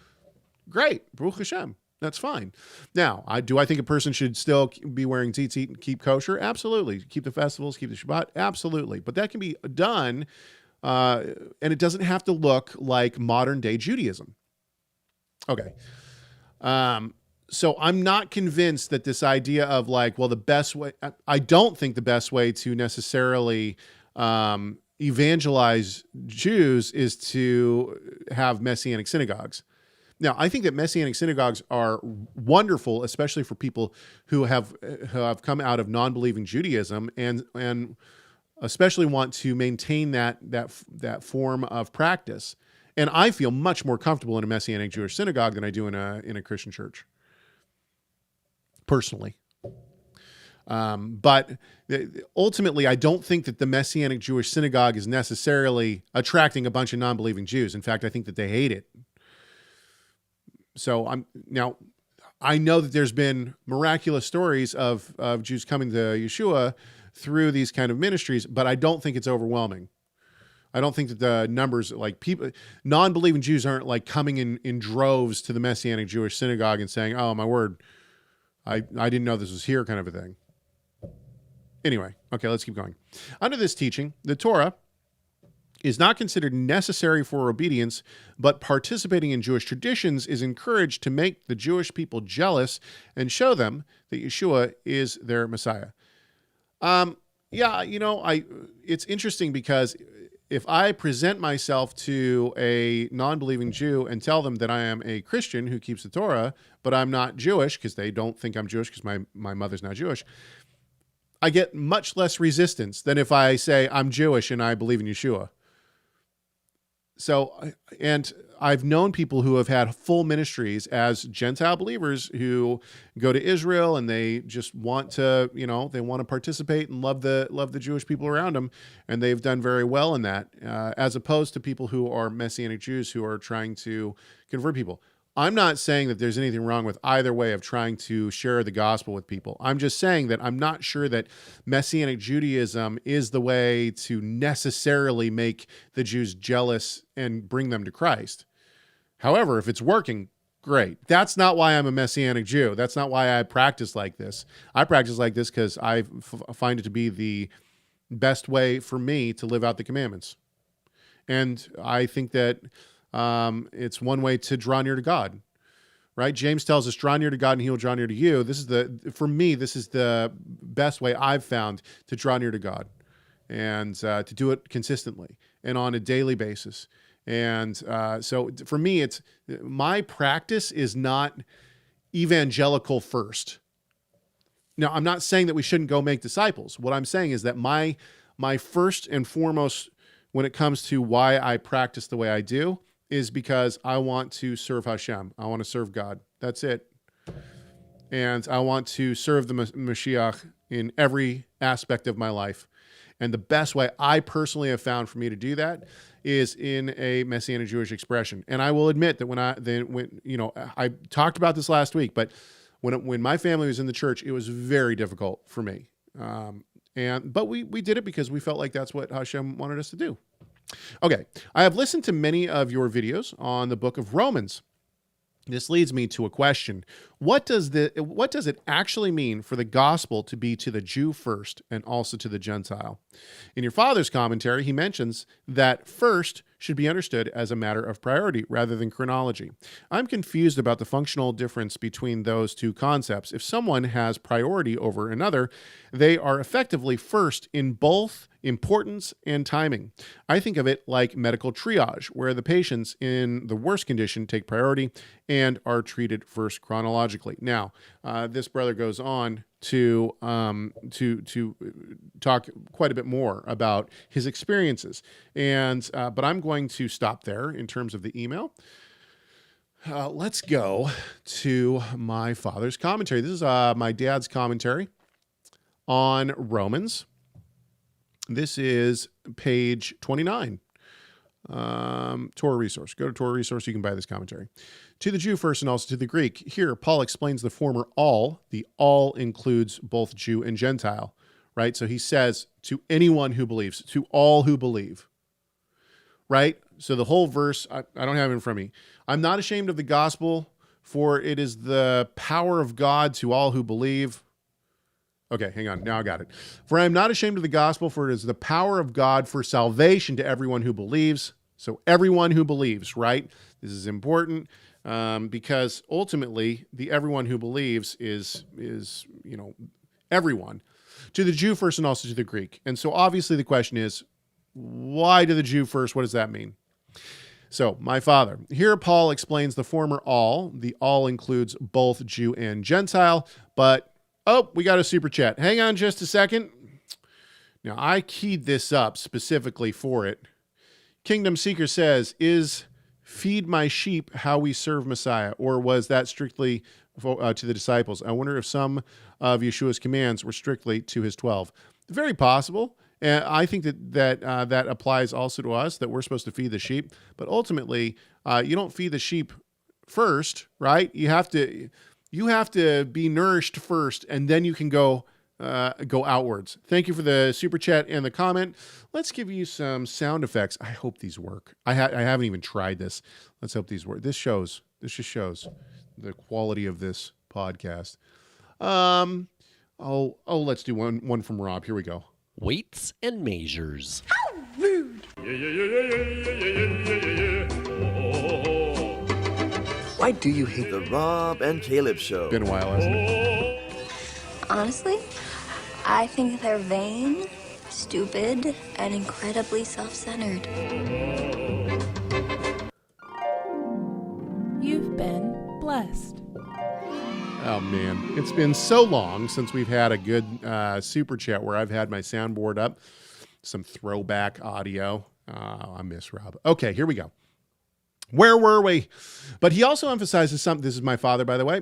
Great. Baruch Hashem. That's fine. Now, do I think a person should still be wearing tzitzit and keep kosher? Absolutely. Keep the festivals, keep the Shabbat? Absolutely. But that can be done, and it doesn't have to look like modern day Judaism. Okay. So I'm not convinced that this idea of the best way, I don't think the best way to necessarily evangelize Jews is to have Messianic synagogues. Now, I think that Messianic synagogues are wonderful, especially for people who have come out of non-believing Judaism and especially want to maintain that form of practice. And I feel much more comfortable in a Messianic Jewish synagogue than I do in a Christian church, personally. But ultimately, I don't think that the Messianic Jewish synagogue is necessarily attracting a bunch of non-believing Jews. In fact, I think that they hate it. So I know that there's been miraculous stories of Jews coming to Yeshua through these kind of ministries, but I don't think it's overwhelming. I don't think that the numbers, people, non-believing Jews aren't coming in droves to the Messianic Jewish synagogue and saying, "Oh my word, I didn't know this was here," kind of a thing. Anyway, okay, let's keep going. Under this teaching, the Torah is not considered necessary for obedience, but participating in Jewish traditions is encouraged to make the Jewish people jealous and show them that Yeshua is their Messiah. It's interesting because if I present myself to a non-believing Jew and tell them that I am a Christian who keeps the Torah, but I'm not Jewish because they don't think I'm Jewish because my mother's not Jewish, I get much less resistance than if I say I'm Jewish and I believe in Yeshua. So, and I've known people who have had full ministries as Gentile believers who go to Israel and they just want to, they want to participate and love the Jewish people around them. And they've done very well in that, as opposed to people who are Messianic Jews who are trying to convert people. I'm not saying that there's anything wrong with either way of trying to share the gospel with people. I'm just saying that I'm not sure that Messianic Judaism is the way to necessarily make the Jews jealous and bring them to Christ. However, if it's working, great. That's not why I'm a Messianic Jew. That's not why I practice like this. I practice like this because I find it to be the best way for me to live out the commandments. And I think that it's one way to draw near to God, right? James tells us, draw near to God and he will draw near to you. For me, this is the best way I've found to draw near to God and to do it consistently and on a daily basis. And so for me, my practice is not evangelical first. Now, I'm not saying that we shouldn't go make disciples. What I'm saying is that my first and foremost, when it comes to why I practice the way I do, is because I want to serve Hashem. I want to serve God. That's it. And I want to serve the Mashiach in every aspect of my life. And the best way I personally have found for me to do that is in a Messianic Jewish expression. And I will admit that when I talked about this last week, but when my family was in the church, it was very difficult for me. But we did it because we felt like that's what Hashem wanted us to do. Okay, I have listened to many of your videos on the book of Romans. This leads me to a question. What does it actually mean for the gospel to be to the Jew first and also to the Gentile? In your father's commentary, he mentions that first should be understood as a matter of priority rather than chronology. I'm confused about the functional difference between those two concepts. If someone has priority over another, they are effectively first in both importance and timing. I think of it like medical triage, where the patients in the worst condition take priority and are treated first chronologically. Now, this brother goes on to talk quite a bit more about his experiences, but I'm going to stop there in terms of the email. Let's go to my father's commentary. This is my dad's commentary on Romans. This is page 29. Torah Resource. Go to Torah Resource. You can buy this commentary. To the Jew first and also to the Greek. Here, Paul explains the former all. The all includes both Jew and Gentile, right? So he says to anyone who believes, to all who believe, right? So the whole verse, I don't have it in front of me. I'm not ashamed of the gospel, for it is the power of God to all who believe. Okay, hang on. Now I got it. For I am not ashamed of the gospel, for it is the power of God for salvation to everyone who believes. So everyone who believes, right? This is important because ultimately the everyone who believes is everyone. To the Jew first and also to the Greek. And so obviously the question is, why to the Jew first? What does that mean? So, my father. Here Paul explains the former all. The all includes both Jew and Gentile, but we got a super chat. Hang on just a second. Now, I keyed this up specifically for it. Kingdom Seeker says, is feed my sheep how we serve Messiah, or was that strictly to the disciples? I wonder if some of Yeshua's commands were strictly to his 12. Very possible. And I think that applies also to us, that we're supposed to feed the sheep. But ultimately, you don't feed the sheep first, right? You have to be nourished first, and then you can go outwards. Thank you for the super chat and the comment. Let's give you some sound effects. I hope these work. I haven't even tried this. Let's hope these work. This just shows the quality of this podcast. Let's do one from Rob. Here we go. Weights and measures. How rude! Why do you hate the Rob and Caleb show? Been a while, hasn't it? Honestly, I think they're vain, stupid, and incredibly self-centered. You've been blessed. Oh, man. It's been so long since we've had a good super chat where I've had my soundboard up. Some throwback audio. I miss Rob. Okay, here we go. Where were we? But he also emphasizes something. This is my father, by the way.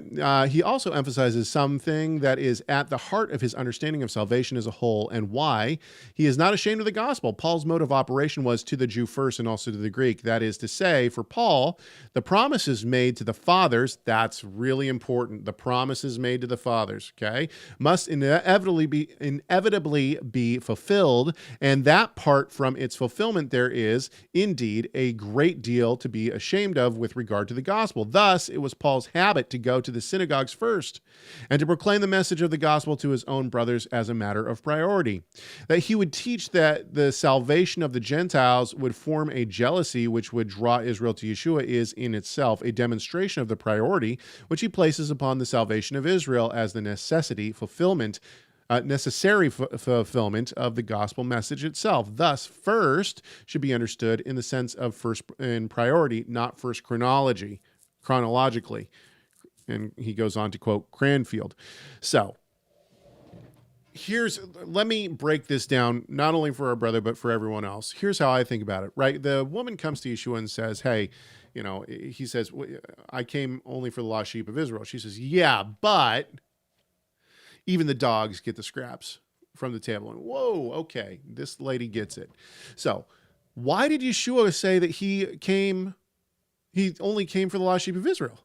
He also emphasizes something that is at the heart of his understanding of salvation as a whole and why he is not ashamed of the gospel. Paul's mode of operation was to the Jew first and also to the Greek. That is to say, for Paul, the promises made to the fathers, that's really important. The promises made to the fathers, okay, must inevitably be fulfilled. And that part from its fulfillment, there is indeed a great deal to be ashamed of with regard to the gospel. Thus, it was Paul's habit to go to the synagogues first and to proclaim the message of the gospel to his own brothers as a matter of priority. That he would teach that the salvation of the Gentiles would form a jealousy which would draw Israel to Yeshua is in itself a demonstration of the priority which he places upon the salvation of Israel as the necessary fulfillment of the gospel message itself. Thus, first should be understood in the sense of first in priority, not first chronologically. And he goes on to quote Cranfield. So let me break this down, not only for our brother, but for everyone else. Here's how I think about it, right? The woman comes to Yeshua and says, hey, he says, I came only for the lost sheep of Israel. She says, yeah, but even the dogs get the scraps from the table. And whoa, okay, this lady gets it. So why did Yeshua say that he only came for the lost sheep of Israel?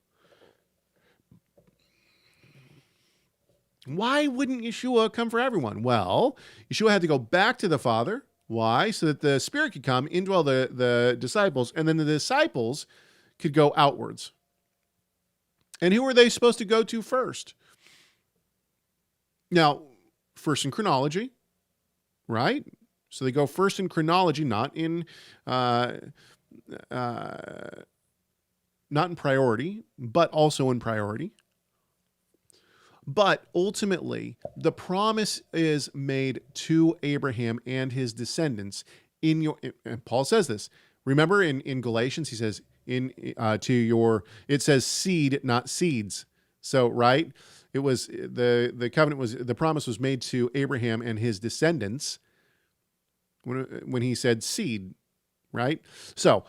Why wouldn't Yeshua come for everyone? Well, Yeshua had to go back to the Father. Why? So that the Spirit could come, indwell the disciples, and then the disciples could go outwards. And who were they supposed to go to first? Now, first in chronology, right? So they go first in chronology, not in priority, but also in priority. But ultimately, the promise is made to Abraham and his descendants and Paul says this. Remember in Galatians, he says it says seed, not seeds. So, right? It was the promise was made to Abraham and his descendants when he said seed, right? So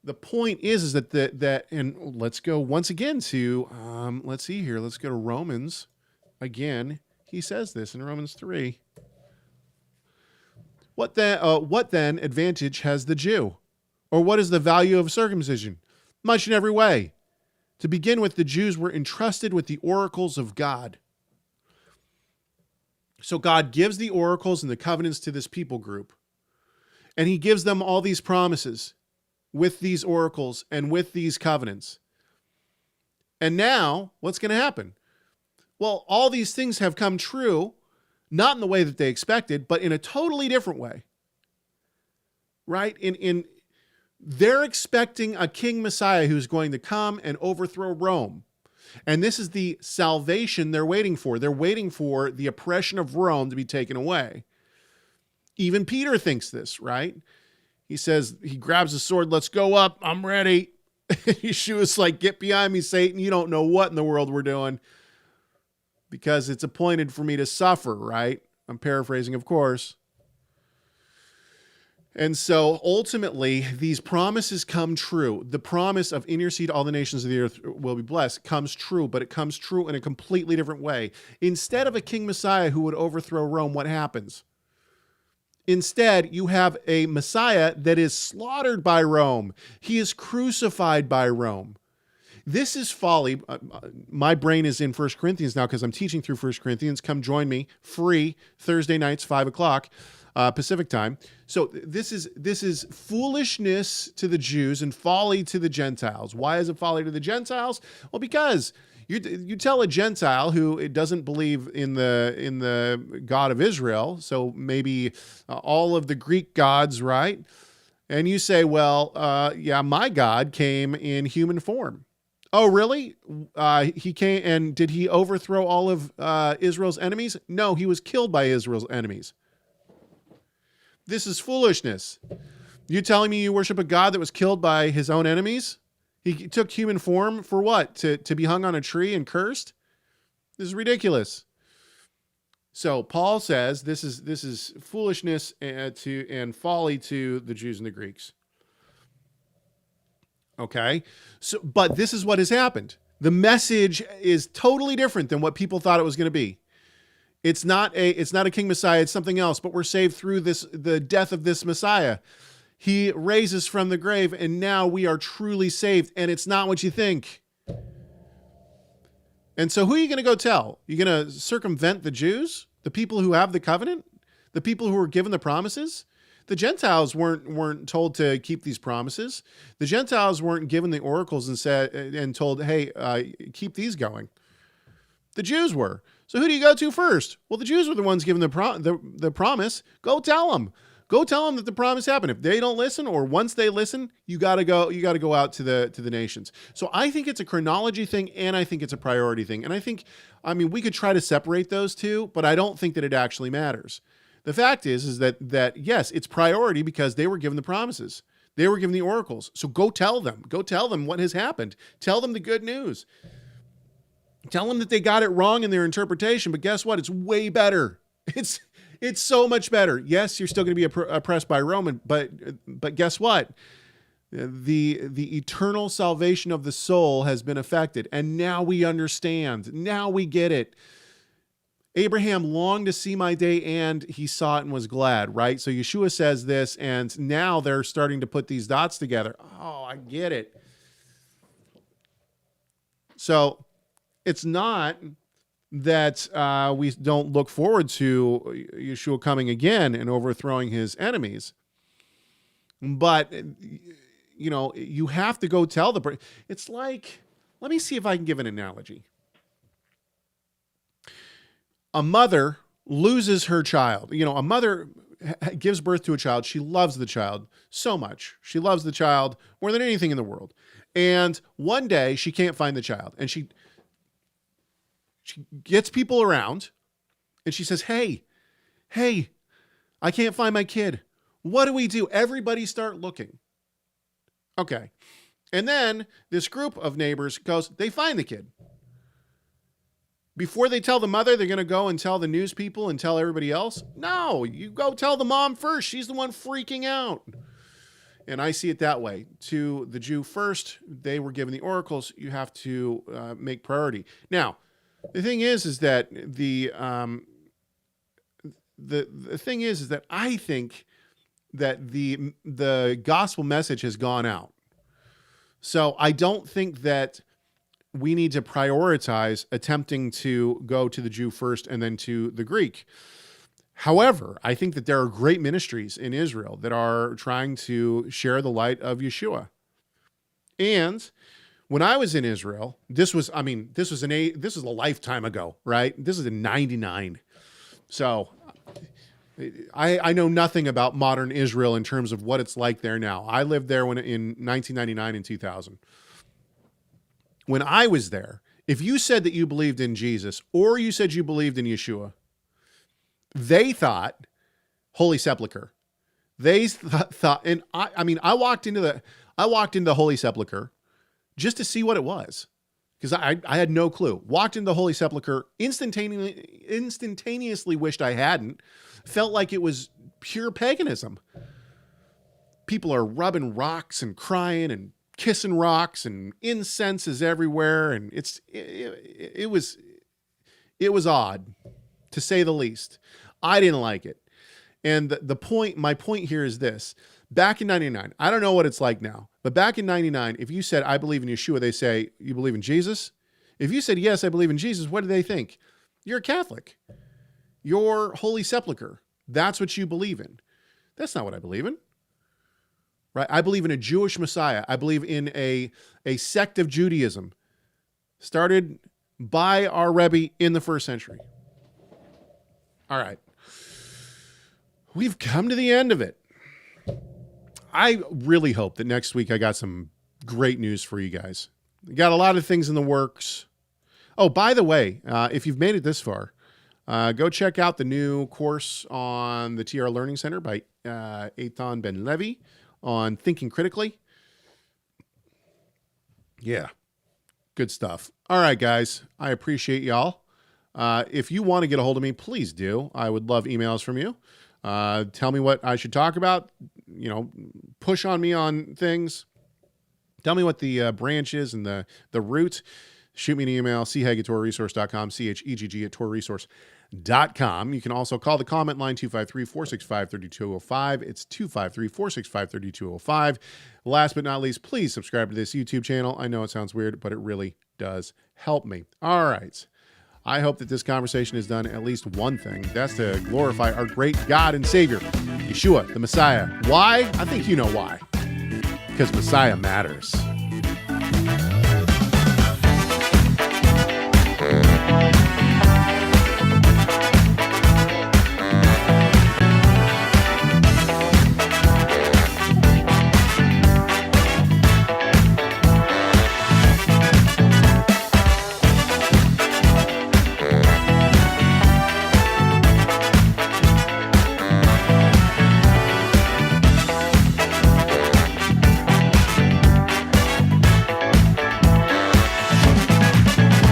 the point is that and let's go once again to let's see here. Let's go to Romans again. He says this in Romans 3. What then advantage has the Jew? Or what is the value of circumcision? Much in every way. To begin with, the Jews were entrusted with the oracles of God. So God gives the oracles and the covenants to this people group. And he gives them all these promises with these oracles and with these covenants. And now, what's going to happen? Well, all these things have come true, not in the way that they expected, but in a totally different way. Right? They're expecting a king Messiah who's going to come and overthrow Rome. And this is the salvation they're waiting for. They're waiting for the oppression of Rome to be taken away. Even Peter thinks this, right? He says, he grabs his sword, let's go up, I'm ready. Yeshua's like, get behind me, Satan. You don't know what in the world we're doing. Because it's appointed for me to suffer, right? I'm paraphrasing, of course. And so ultimately, these promises come true. The promise of in your seed, all the nations of the earth will be blessed comes true, but it comes true in a completely different way. Instead of a king Messiah who would overthrow Rome, what happens? Instead, you have a Messiah that is slaughtered by Rome. He is crucified by Rome. This is folly. My brain is in 1 Corinthians now because I'm teaching through 1 Corinthians. Come join me free Thursday nights, 5:00. Pacific time. So this is foolishness to the Jews and folly to the Gentiles. Why is it folly to the Gentiles? Well, because you tell a Gentile who doesn't believe in the God of Israel, so maybe all of the Greek gods, right? And you say, well, yeah, my God came in human form. Oh, really? He came, and did he overthrow all of Israel's enemies? No, he was killed by Israel's enemies. This is foolishness. You telling me you worship a God that was killed by his own enemies? He took human form for what? To be hung on a tree and cursed? This is ridiculous. So Paul says this is foolishness and folly to the Jews and the Greeks. Okay, so but this is what has happened. The message is totally different than what people thought it was going to be. It's not a King Messiah. It's something else. But we're saved through the death of this Messiah. He raises from the grave, and now we are truly saved. And it's not what you think. And so, who are you going to go tell? You going to circumvent the Jews, the people who have the covenant, the people who were given the promises? The Gentiles weren't told to keep these promises. The Gentiles weren't given the oracles and told, hey, keep these going. The Jews were. So who do you go to first? Well, the Jews were the ones given the promise. Go tell them. Go tell them that the promise happened. If they don't listen, or once they listen, you got to go out to the nations. So I think it's a chronology thing, and I think it's a priority thing. And we could try to separate those two, but I don't think that it actually matters. The fact is that yes, it's priority because they were given the promises. They were given the oracles. So go tell them. Go tell them what has happened. Tell them the good news. Tell them that they got it wrong in their interpretation, but guess what? It's way better. It's so much better. Yes, you're still going to be oppressed by Rome, but guess what? The eternal salvation of the soul has been effected, and now we understand. Now we get it. Abraham longed to see my day, and he saw it and was glad, right? So Yeshua says this, and now they're starting to put these dots together. Oh, I get it. So it's not that we don't look forward to Yeshua coming again and overthrowing his enemies. But, you have to go tell it's like, let me see if I can give an analogy. A mother loses her child. A mother gives birth to a child. She loves the child so much. She loves the child more than anything in the world. And one day she can't find the child. And she gets people around and she says, hey, I can't find my kid. What do we do? Everybody start looking. Okay. And then this group of neighbors they find the kid. Before they tell the mother, they're going to go and tell the news people and tell everybody else. No, you go tell the mom first. She's the one freaking out. And I see it that way. To the Jew first, they were given the oracles. You have to make priority. Now, the thing is that the thing is that I think that the gospel message has gone out. So I don't think that we need to prioritize attempting to go to the Jew first and then to the Greek. However, I think that there are great ministries in Israel that are trying to share the light of Yeshua. And when I was in Israel, this was a lifetime ago, right? This is in 99. So I know nothing about modern Israel in terms of what it's like there now. I lived there in 1999 and 2000. When I was there, if you said that you believed in Jesus or you said you believed in Yeshua, they thought Holy Sepulchre. They thought, and I walked into the Holy Sepulchre just to see what it was, because I had no clue. Walked into the Holy Sepulchre, instantaneously wished I hadn't. Felt like it was pure paganism. People are rubbing rocks and crying and kissing rocks, and incense is everywhere, and it was odd, to say the least. I didn't like it. And my point here is this. Back in 99, I don't know what it's like now, but back in 99, if you said, I believe in Yeshua, they say, you believe in Jesus? If you said, yes, I believe in Jesus, what do they think? You're a Catholic. You're Holy Sepulchre. That's what you believe in. That's not what I believe in. Right? I believe in a Jewish Messiah. I believe in a sect of Judaism started by our Rebbe in the first century. All right. We've come to the end of it. I really hope that next week I got some great news for you guys. We got a lot of things in the works. Oh, by the way, if you've made it this far, go check out the new course on the TR Learning Center by Eitan Ben Levi on thinking critically. Yeah, good stuff. All right, guys, I appreciate y'all. If you want to get a hold of me, please do. I would love emails from you. Tell me what I should talk about. You know, push on me on things. Tell me what the branch is and the root. Shoot me an email, chegg@torahresource.com, chegg@torahresource.com. You can also call the comment line, 253-465-3205. It's 253-465-3205. Last but not least, please subscribe to this YouTube channel. I know it sounds weird, but it really does help me. All right. I hope that this conversation has done at least one thing. That's to glorify our great God and Savior, Yeshua, the Messiah. Why? I think you know why. Because Messiah matters.